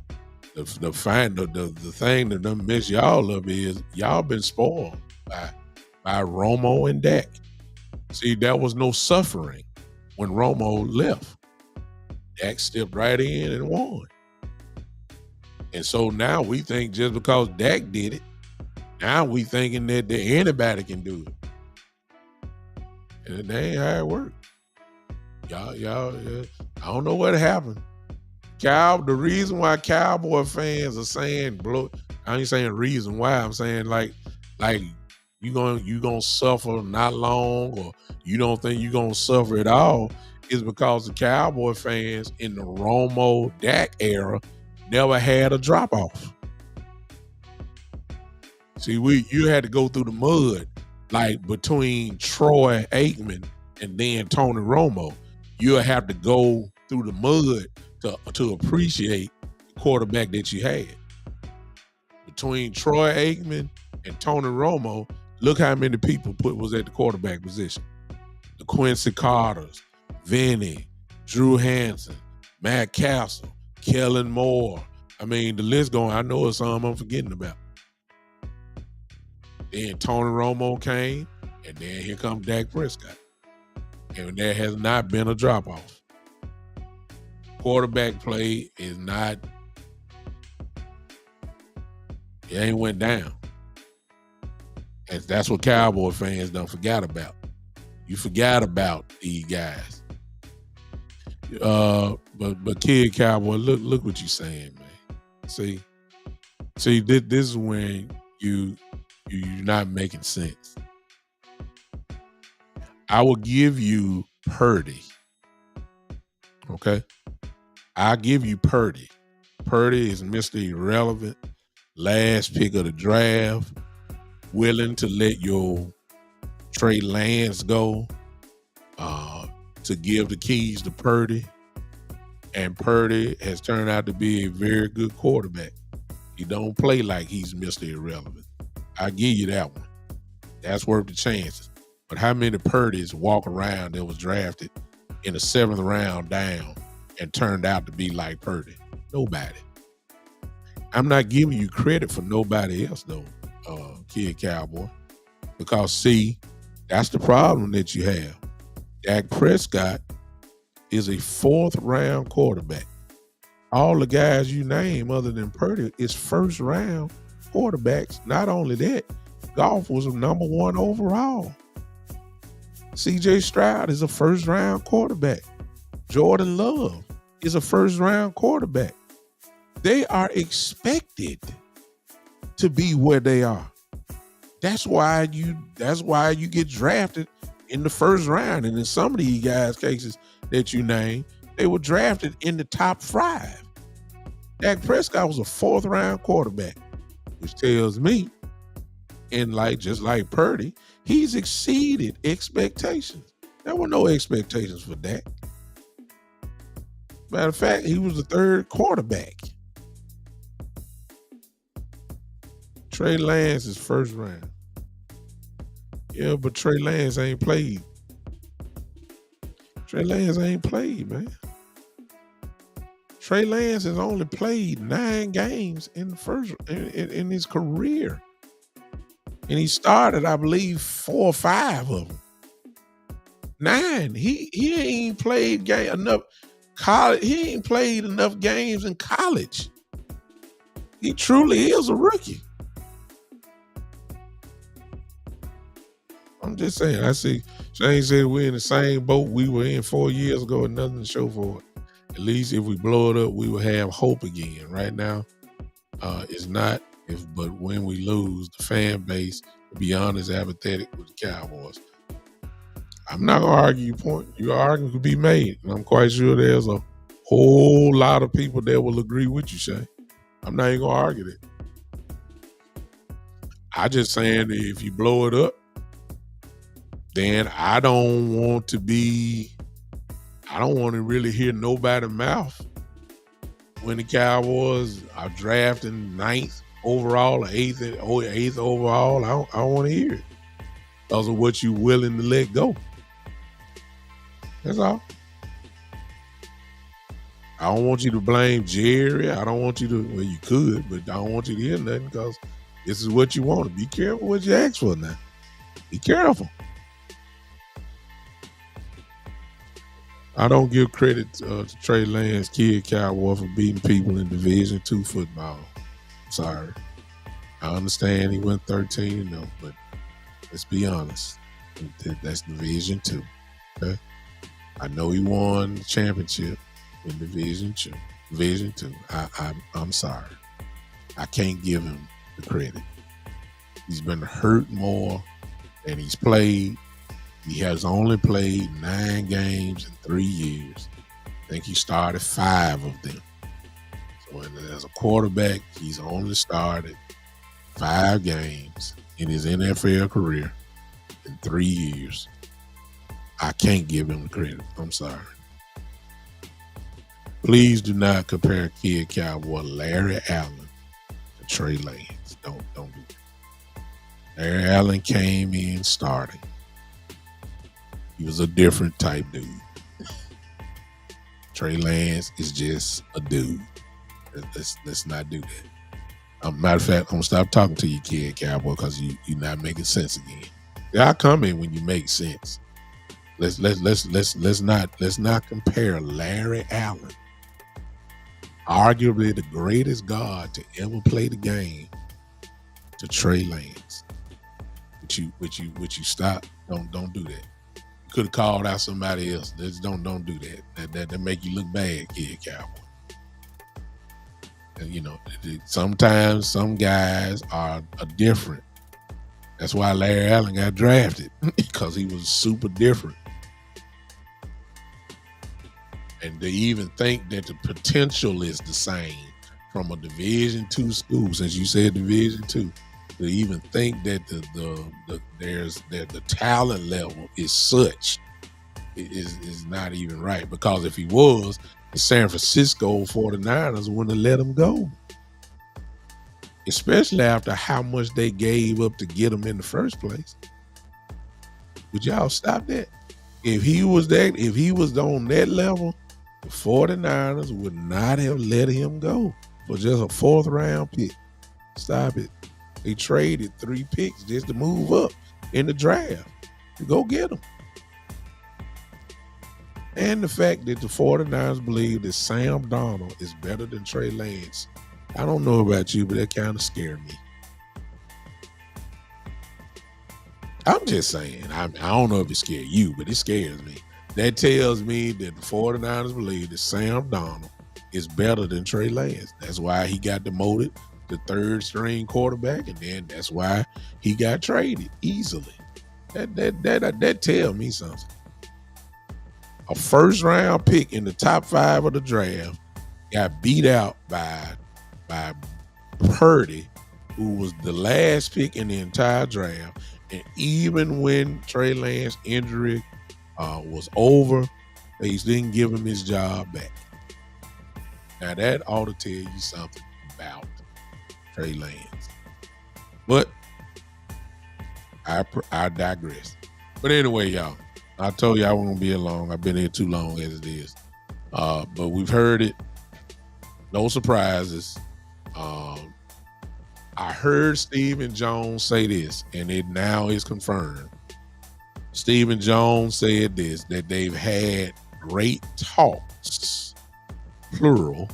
The thing that done mess y'all up is y'all been spoiled by Romo and Dak. See, there was no suffering when Romo left. Dak stepped right in and won. And so now we think just because Dak did it, now we thinking that anybody can do it. And that ain't how it worked. Y'all, I don't know what happened. The reason why Cowboy fans are saying I ain't saying reason why, I'm saying like you gonna suffer not long, or you don't think you gonna suffer at all, is because the Cowboy fans in the Romo Dak era never had a drop off. See, you had to go through the mud, like between Troy Aikman and then Tony Romo. You'll have to go through the mud to appreciate the quarterback that you had. Between Troy Aikman and Tony Romo, look how many people was at the quarterback position. The Quincy Carters, Vinny, Drew Henson, Matt Castle, Kellen Moore. I mean, the list going, I know it's some I'm forgetting about. Then Tony Romo came, and then here comes Dak Prescott. And there has not been a drop-off. Quarterback play is not It ain't went down. And that's what Cowboy fans don't forget about. You forgot about these guys. But Kid Cowboy, look what you're saying, man. See, this is when you're not making sense. I will give you Purdy. Okay? I'll give you Purdy. Purdy is Mr. Irrelevant, last pick of the draft, willing to let your Trey Lance go, to give the keys to Purdy. And Purdy has turned out to be a very good quarterback. He don't play like he's Mr. Irrelevant. I give you that one. That's worth the chances. But how many Purdys walk around that was drafted in the 7th round down and turned out to be like Purdy? Nobody. I'm not giving you credit for nobody else though, Kid Cowboy. Because see, that's the problem that you have. Dak Prescott is a 4th round quarterback. All the guys you name other than Purdy is 1st round quarterbacks. Not only that, Goff was a number 1 overall. CJ Stroud is a 1st round quarterback. Jordan Love is a 1st round quarterback. They are expected to be where they are. That's why you get drafted in the 1st round. And in some of these guys' cases that you name, they were drafted in the top 5. Dak Prescott was a 4th round quarterback, which tells me, and just like Purdy, he's exceeded expectations. There were no expectations for Dak. Matter of fact, he was the 3rd quarterback. Trey Lance is 1st round. Yeah, but Trey Lance ain't played. Trey Lance ain't played, man. Trey Lance has only played 9 games in his career. And he started, I believe, 4 or 5 of them. 9. He ain't played enough college. He ain't played enough games in college. He truly is a rookie. I'm just saying. I see Shane said we're in the same boat we were in 4 years ago and nothing to show for it. At least if we blow it up, we will have hope again. Right now, it's not. But when we lose, the fan base, to be honest, apathetic with the Cowboys. I'm not gonna argue your point. Your argument could be made, and I'm quite sure there's a whole lot of people that will agree with you, Shane. I'm not even gonna argue that. I just saying that if you blow it up, then I don't want to really hear nobody's mouth when the Cowboys are drafting 9th overall or 8th overall. I don't want to hear it because of what you're willing to let go. That's all. I don't want you to blame Jerry. I don't want you to, well, you could, but I don't want you to hear nothing because this is what you want. Be careful what you ask for now. Be careful. I don't give credit to Trey Lance, Kid Cowboy, for beating people in Division II football. Sorry. I understand he went 13-0, but let's be honest. That's Division II. Okay? I know he won the championship in Division II. I'm sorry. I can't give him the credit. He's been hurt more than he's played. He has only played 9 games in 3 years. I think he started 5 of them. So as a quarterback, he's only started 5 games in his NFL career in 3 years. I can't give him the credit. I'm sorry. Please do not compare Kid Cowboy Larry Allen to Trey Lance. Don't do that. Larry Allen came in starting. He was a different type dude. Trey Lance is just a dude. Let's not do that. Matter of fact, I'm gonna stop talking to you, Kid Cowboy, because you're not making sense again. I'll come in when you make sense. Let's not compare Larry Allen, arguably the greatest guard to ever play the game, to Trey Lance. Would you stop? Don't do that. You could have called out somebody else. Just don't do that. That make you look bad, kid cowboy. And sometimes some guys are different. That's why Larry Allen got drafted, because he was super different. And they even think that the potential is the same from a Division II school, since you said Division II. To even think that the talent level is such is not even right. Because if he was, the San Francisco 49ers wouldn't have let him go. Especially after how much they gave up to get him in the first place. Would y'all stop that? If he was on that level, the 49ers would not have let him go for just a 4th round pick. Stop it. They traded 3 picks just to move up in the draft to go get him. And the fact that the 49ers believe that Sam Darnold is better than Trey Lance, I don't know about you, but that kind of scared me. I'm just saying, I don't know if it scared you, but it scares me. That tells me that the 49ers believe that Sam Darnold is better than Trey Lance. That's why he got demoted to 3rd string quarterback, and then that's why he got traded easily. That tells me something. A 1st round pick in the top 5 of the draft got beat out by Purdy, who was the last pick in the entire draft. And even when Trey Lance's injury was over, they didn't give him his job back. Now that ought to tell you something about Trey Lance. But I digress. But anyway, y'all, I told you I wasn't gonna be long. I've been here too long as it is. But we've heard it. No surprises. I heard Stephen Jones say this, and it now is confirmed. Stephen Jones said this, that they've had great talks, plural,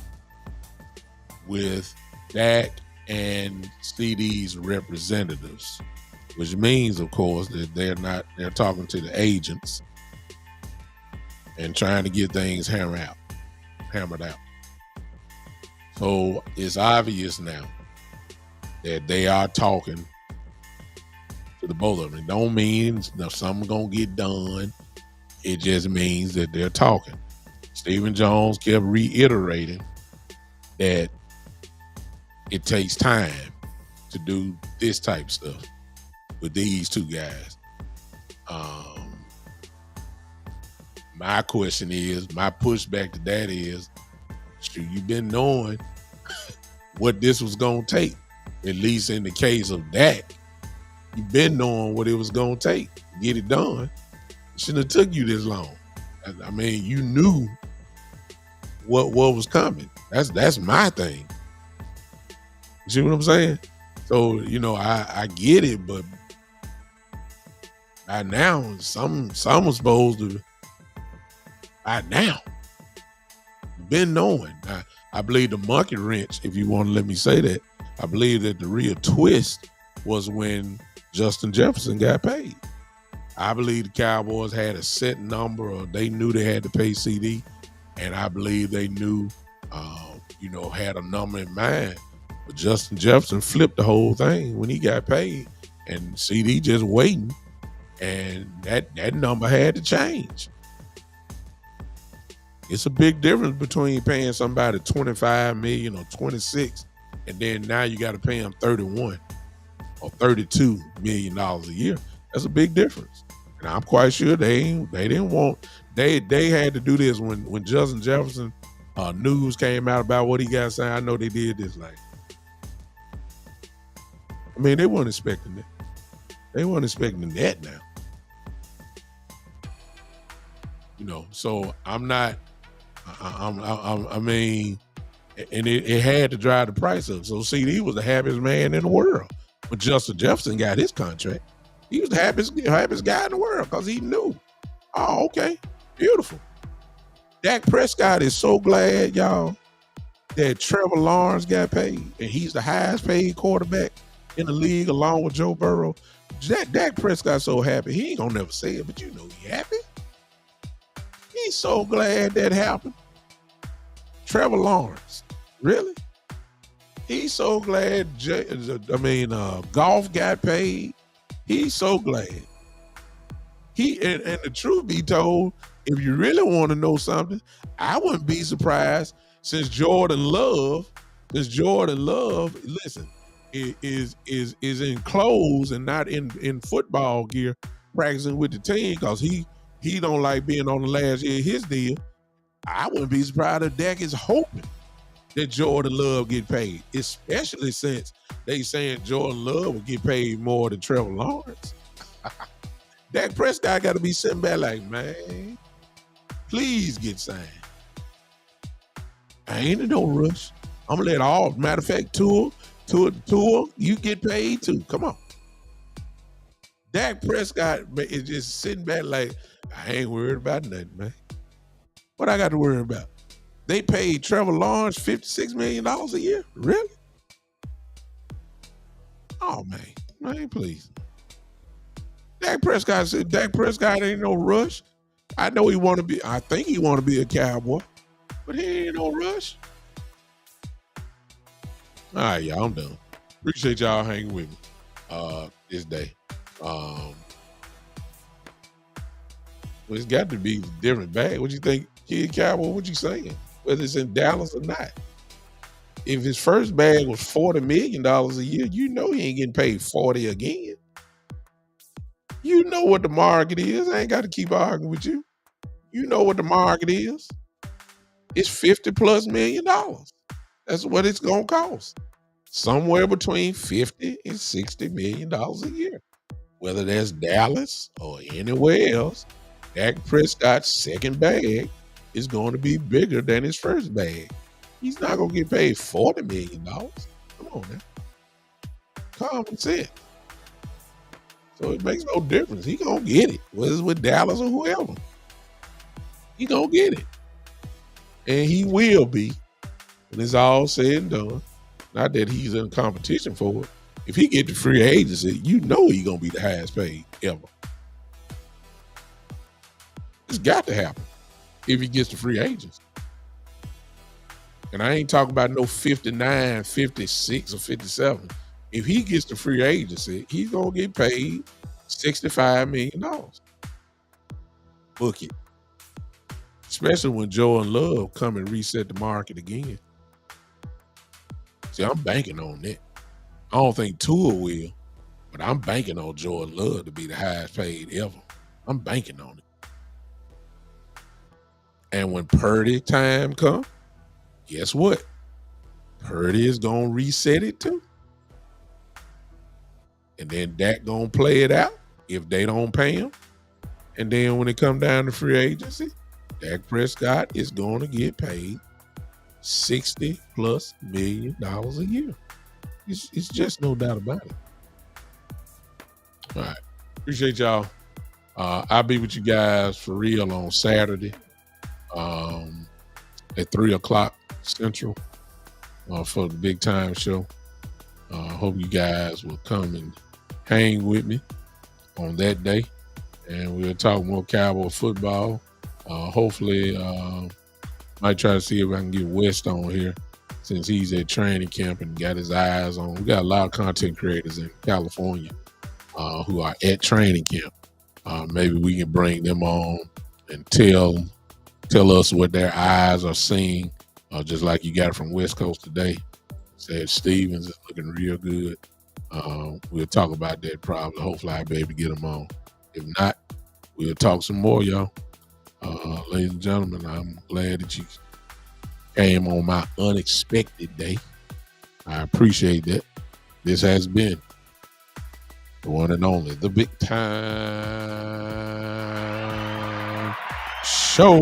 with Dak and CD's representatives, which means, of course, that they're talking to the agents and trying to get things hammered out. So it's obvious now that they are talking to the both of them. It don't mean something's gonna get done. It just means that they're talking. Stephen Jones kept reiterating that it takes time to do this type of stuff with these two guys. My question is, my pushback to that is, you've been knowing what this was gonna take. At least in the case of Dak, you've been knowing what it was gonna take to get it done. It shouldn't have took you this long. I mean, you knew what was coming. That's my thing. You see what I'm saying? So, I get it, but by now, some was supposed to, by now, been knowing. I believe the monkey wrench, if you want to let me say that, I believe that the real twist was when Justin Jefferson got paid. I believe the Cowboys had a set number, or they knew they had to pay CD, and I believe they knew, had a number in mind. But Justin Jefferson flipped the whole thing when he got paid, and CD just waiting, and that number had to change. It's a big difference between paying somebody $25 million or $26, and then now you got to pay them $31 or $32 million a year. That's a big difference. And I'm quite sure they had to do this when Justin Jefferson news came out about what he got signed. I know they did this. They weren't expecting that. They weren't expecting that now. So I'm not. And it had to drive the price up. So CD was the happiest man in the world. But Justin Jefferson got his contract. He was the happiest guy in the world because he knew. Oh, okay. Beautiful. Dak Prescott is so glad, y'all, that Trevor Lawrence got paid. And he's the highest paid quarterback in the league along with Joe Burrow. Dak Prescott so happy. He ain't gonna never say it, but you know he happy. He's so glad that happened. Trevor Lawrence, really? He's so glad. Golf got paid. He's so glad. And the truth be told, if you really want to know something, I wouldn't be surprised since Jordan Love, listen, is in clothes and not in football gear practicing with the team because he don't like being on the last year of his deal. I wouldn't be surprised if Dak is hoping that Jordan Love get paid, especially since they saying Jordan Love will get paid more than Trevor Lawrence. Dak Prescott got to be sitting back like, man, please get signed. I ain't in no rush. I'm gonna let all. Matter of fact, tour, you get paid too. Come on. Dak Prescott is just sitting back like, I ain't worried about nothing, man. What I got to worry about? They paid Trevor Lawrence $56 million a year? Really? Oh, man, please. Dak Prescott said Dak Prescott ain't no rush. I know I think he want to be a Cowboy, but he ain't no rush. All right, y'all, I'm done. Appreciate y'all hanging with me this day. Well, it's got to be a different bag. What you think, Kid Cowboy? What you saying? Whether it's in Dallas or not. If his first bag was $40 million a year, you know he ain't getting paid 40 again. You know what the market is. I ain't got to keep arguing with you. You know what the market is. It's $50+ million. That's what it's going to cost. Somewhere between $50 and $60 million a year. Whether that's Dallas or anywhere else, Dak Prescott's second bag is going to be bigger than his first bag. He's not going to get paid $40 million. Come on, man. Common sense. So it makes no difference. He going to get it, whether it's with Dallas or whoever. He going to get it. And he will be when it's all said and done. Not that he's in competition for it. If he get the free agency, you know he's going to be the highest paid ever. It's got to happen if he gets the free agents. And I ain't talking about no 59, 56, or 57. If he gets the free agency, he's going to get paid $65 million. Book it. Especially when Jordan Love come and reset the market again. See, I'm banking on that. I don't think Tua will, but I'm banking on Jordan Love to be the highest paid ever. I'm banking on it. And when Purdy time comes, guess what? Purdy is going to reset it too. And then Dak going to play it out if they don't pay him. And then when it come down to free agency, Dak Prescott is going to get paid $60+ million a year. It's just no doubt about it. All right. Appreciate y'all. I'll be with you guys for real on Saturday at 3:00 Central for the big time show. Hope you guys will come and hang with me on that day. And we'll talk more Cowboy football. Hopefully, might try to see if I can get West on here since he's at training camp and got his eyes on. We got a lot of content creators in California who are at training camp. Maybe we can bring them on and tell us what their eyes are seeing, just like you got from West Coast today. Said Stevens is looking real good. We'll talk about that probably. Hopefully I'll be able to get them on. If not, we'll talk some more, y'all. Ladies and gentlemen, I'm glad that you came on my unexpected day. I appreciate that. This has been the one and only, the Big Time Show.